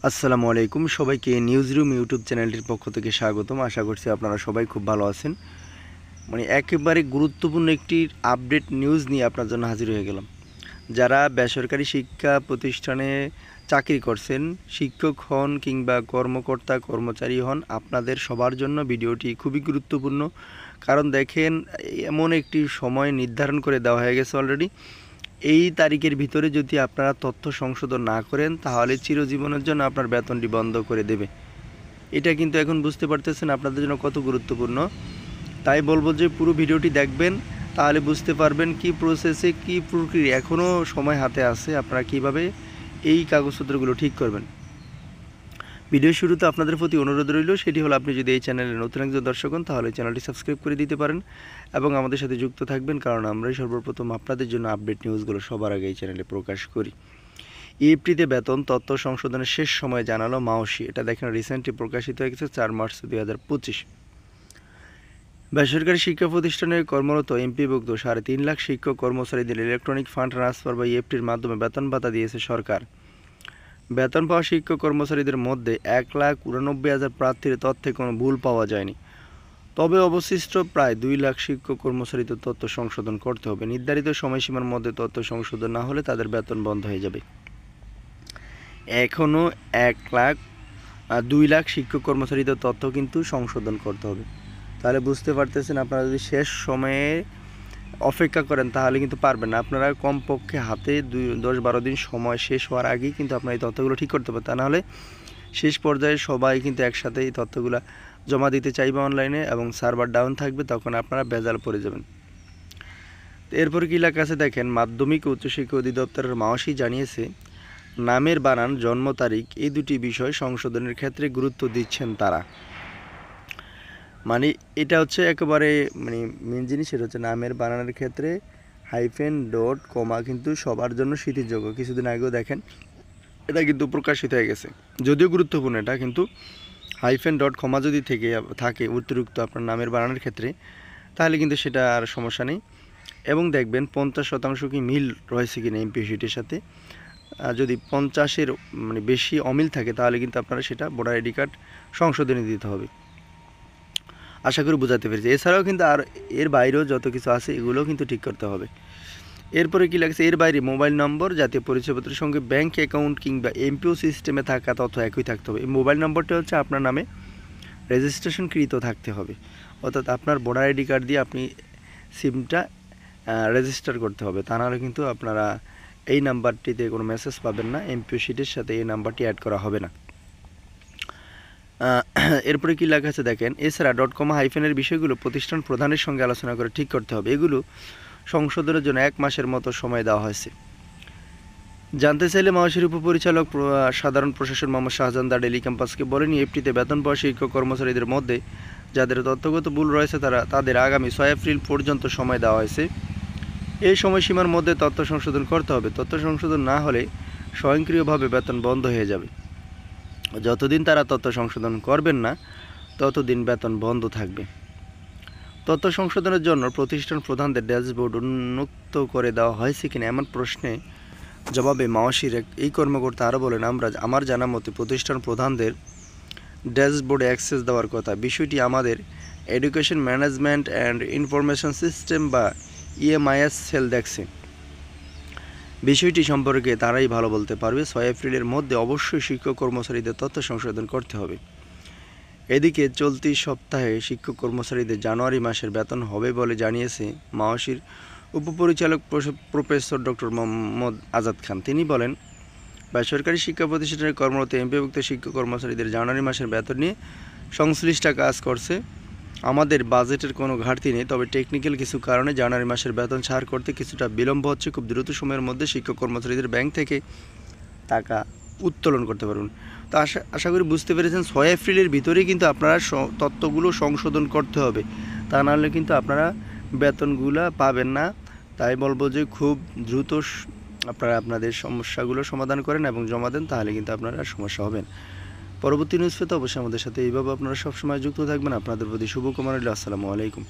আসসালামু আলাইকুম সবাইকে নিউজ রুম ইউটিউব চ্যানেলটির পক্ষ থেকে স্বাগতম। আশা করছি আপনারা সবাই খুব ভালো আছেন। একেবারে গুরুত্বপূর্ণ একটি আপডেট নিউজ নিয়ে আপনার জন্য হাজির হয়ে গেলাম। যারা বেসরকারি শিক্ষা প্রতিষ্ঠানে চাকরি করছেন, শিক্ষক হন কিংবা কর্মকর্তা কর্মচারী হন, আপনাদের সবার জন্য ভিডিওটি খুবই গুরুত্বপূর্ণ। কারণ দেখেন, এমন একটি সময় নির্ধারণ করে দেওয়া হয়ে গেছে অলরেডি। এই তারিখের ভিতরে যদি আপনারা তথ্য সংশোধন না করেন, তাহলে চিরজীবনের জন্য আপনার বেতনটি বন্ধ করে দেবে। এটা কিন্তু এখন বুঝতে পারতেছেন আপনাদের জন্য কত গুরুত্বপূর্ণ। তাই বলবো যে পুরো ভিডিওটি দেখবেন, তাহলে বুঝতে পারবেন কি প্রসেসে কি প্রক্রিয়া। এখনও সময় হাতে আছে, আপনারা কিভাবে এই কাগজপত্রগুলো ঠিক করবেন। ভিডিও শুরুতে আপনাদের প্রতি অনুরোধ রইল, সেটি হলো আপনি যদি এই চ্যানেলে নতুন একজন দর্শক হন, তাহলে চ্যানেলটি সাবস্ক্রাইব করে দিতে পারেন এবং আমাদের সাথে যুক্ত থাকবেন, কারণ আমরাই সর্বপ্রথম আপনাদের জন্য আপডেট নিউজগুলো সবার আগে এই চ্যানেলে প্রকাশ করি। এপ্রিলে বেতন তথ্য সংশোধনের শেষ সময় জানালো মাওসি। এটা দেখেন রিসেন্টলি প্রকাশিত হয়ে গেছে 4 মার্চ 2025। বেসরকারি শিক্ষা প্রতিষ্ঠানে কর্মরত এমপিভুক্ত 3.5 লাখ শিক্ষক কর্মচারীদের ইলেকট্রনিক ফান্ড ট্রান্সফার বা ইএফটির মাধ্যমে বেতন ভাতা দিয়েছে সরকার। বেতন পাওয়া শিক্ষক কর্মচারীদের মধ্যে 1,89,000 প্রার্থীর তথ্যে কোনো ভুল পাওয়া যায়নি। তবে অবশিষ্ট প্রায় 2 লাখ শিক্ষক কর্মচারীদের তথ্য সংশোধন করতে হবে। নির্ধারিত সময়সীমার মধ্যে তথ্য সংশোধন না হলে তাদের বেতন বন্ধ হয়ে যাবে। এখনও 2 লাখ শিক্ষক কর্মচারীদের তথ্য কিন্তু সংশোধন করতে হবে। তাহলে বুঝতে পারতেছেন, আপনারা যদি শেষ সময়ে অপেক্ষা করেন তাহলে কিন্তু পারবেন না। আপনারা কমপক্ষে হাতে 10-12 দিন সময় শেষ হওয়ার আগেই কিন্তু আপনারা এই তথ্যগুলো ঠিক করতে পারেন। তা নাহলে শেষ পর্যায়ে সবাই কিন্তু একসাথে এই তথ্যগুলো জমা দিতে চাইবে অনলাইনে এবং সার্ভার ডাউন থাকবে, তখন আপনারা ভেজাল পড়ে যাবেন। এরপর কি লেখা আছে দেখেন, মাধ্যমিক ও উচ্চশিক্ষা অধিদপ্তরের মাওসি জানিয়েছে, নামের বানান, জন্ম তারিখ এই দুটি বিষয় সংশোধনের ক্ষেত্রে গুরুত্ব দিচ্ছেন তারা। এটা হচ্ছে একেবারে মেন জিনিস। এটা হচ্ছে নামের বানানের ক্ষেত্রে হাইফেন ডট কমা কিন্তু সবার জন্য স্মৃতিযোগ্য। কিছুদিন আগেও দেখেন এটা কিন্তু প্রকাশিত হয়ে গেছে, যদিও গুরুত্বপূর্ণ এটা, কিন্তু হাইফেন ডট কমা যদি থাকে অতিরিক্ত আপনার নামের বানানোর ক্ষেত্রে, তাহলে কিন্তু সেটা আর সমস্যা নেই। এবং দেখবেন 50% কি মিল রয়েছে কিনা এমপিওসিটির সাথে। যদি 50-এর বেশি অমিল থাকে, তাহলে কিন্তু আপনারা সেটা ভোটার আইডি কার্ড সংশোধনী দিতে হবে। আশা করি বোঝাতে পেরেছি। এছাড়াও কিন্তু আর এর বাইরেও যত কিছু আছে এগুলোও কিন্তু ঠিক করতে হবে। এরপরে কি লাগছে, এর বাইরে মোবাইল নম্বর, জাতীয় পরিচয়পত্রের সঙ্গে ব্যাংক অ্যাকাউন্ট কিংবা এমপিও সিস্টেমে থাকা তথ্য একই থাকতে হবে। এই মোবাইল নম্বরটা হচ্ছে আপনার নামে রেজিস্ট্রেশনকৃত থাকতে হবে, অর্থাৎ আপনার ভোটার আইডি কার্ড দিয়ে আপনি সিমটা রেজিস্টার করতে হবে। তা নাহলে কিন্তু আপনারা এই নাম্বারটিতে কোনো মেসেজ পাবেন না, এমপিও শিটের সাথে এই নাম্বারটি অ্যাড করা হবে না। এরপরে কি লেখা আছে দেখেন, এছাড়া .com হাইফেনের বিষয়গুলো প্রতিষ্ঠান প্রধানের সঙ্গে আলোচনা করে ঠিক করতে হবে। এগুলো সংশোধনের জন্য 1 মাসের মতো সময় দেওয়া হয়েছে। জানতে চাইলে মাওসির উপপরিচালক সাধারণ প্রশাসন মোহাম্মদ শাহজাহান ডেইলি ক্যাম্পাসকে বলেন, এফটিতে বেতন পাওয়া শিক্ষক কর্মচারীদের মধ্যে যাদের তথ্যগত ভুল রয়েছে তাদের আগামী 6 এপ্রিল পর্যন্ত সময় দেওয়া হয়েছে। এই সময়সীমার মধ্যে তথ্য সংশোধন করতে হবে। তথ্য সংশোধন না হলে স্বয়ংক্রিয়ভাবে বেতন বন্ধ হয়ে যাবে। যতদিন তারা তথ্য সংশোধন করবেন না, ততদিন বেতন বন্ধ থাকবে। তথ্য সংশোধনের জন্য প্রতিষ্ঠান প্রধানদের ড্যাশবোর্ড উন্মুক্ত করে দেওয়া হয়েছে কিনা এমন প্রশ্নে জবাবে মাওসির এই কর্মকর্তা আরও বলেন, আমার জানা মতে প্রতিষ্ঠান প্রধানদের ড্যাশবোর্ডে অ্যাক্সেস দেওয়ার কথা। বিষয়টি আমাদের education management and information system বা EMIS সেল দেখছে। বিষয়টি সম্পর্কে তারাই ভালো বলতে পারবে। 6 এপ্রিলের মধ্যে অবশ্যই শিক্ষক কর্মচারীদের তথ্য সংশোধন করতে হবে। এদিকে চলতি সপ্তাহে শিক্ষক কর্মচারীদের জানুয়ারি মাসের বেতন হবে বলে জানিয়েছে মাওসির উপপরিচালক প্রফেসর ডক্টর মোহাম্মদ আজাদ খান। তিনি বলেন, বেসরকারি শিক্ষা প্রতিষ্ঠানের কর্মরত এমপিভুক্ত শিক্ষক কর্মচারীদের জানুয়ারি মাসের বেতন নিয়ে সংশ্লিষ্ট কাজ করছে। আমাদের বাজেটের কোনো ঘাটতি নেই, তবে টেকনিক্যাল কিছু কারণে জানুয়ারি মাসের বেতন ছাড় করতে কিছুটা বিলম্ব হচ্ছে। খুব দ্রুত সময়ের মধ্যে শিক্ষক কর্মচারীদের ব্যাংক থেকে টাকা উত্তোলন করতে পারবেন। তো আশা করি বুঝতে পেরেছেন, 6 এপ্রিলের ভিতরেই কিন্তু আপনারা তথ্যগুলো সংশোধন করতে হবে, তা নাহলে কিন্তু আপনারা বেতনগুলো পাবেন না। তাই বলবো যে খুব দ্রুত আপনারা আপনাদের সমস্যাগুলো সমাধান করেন এবং জমা দেন, তাহলে কিন্তু আপনারা সমস্যা হবেন। পরবর্তী নিউজ পেতে অবশ্যই আমাদের সাথে এইভাবে আপনারা সবসময় যুক্ত থাকবেন। আপনাদের প্রতি শুভকামনা রইল। আসসালামু আলাইকুম।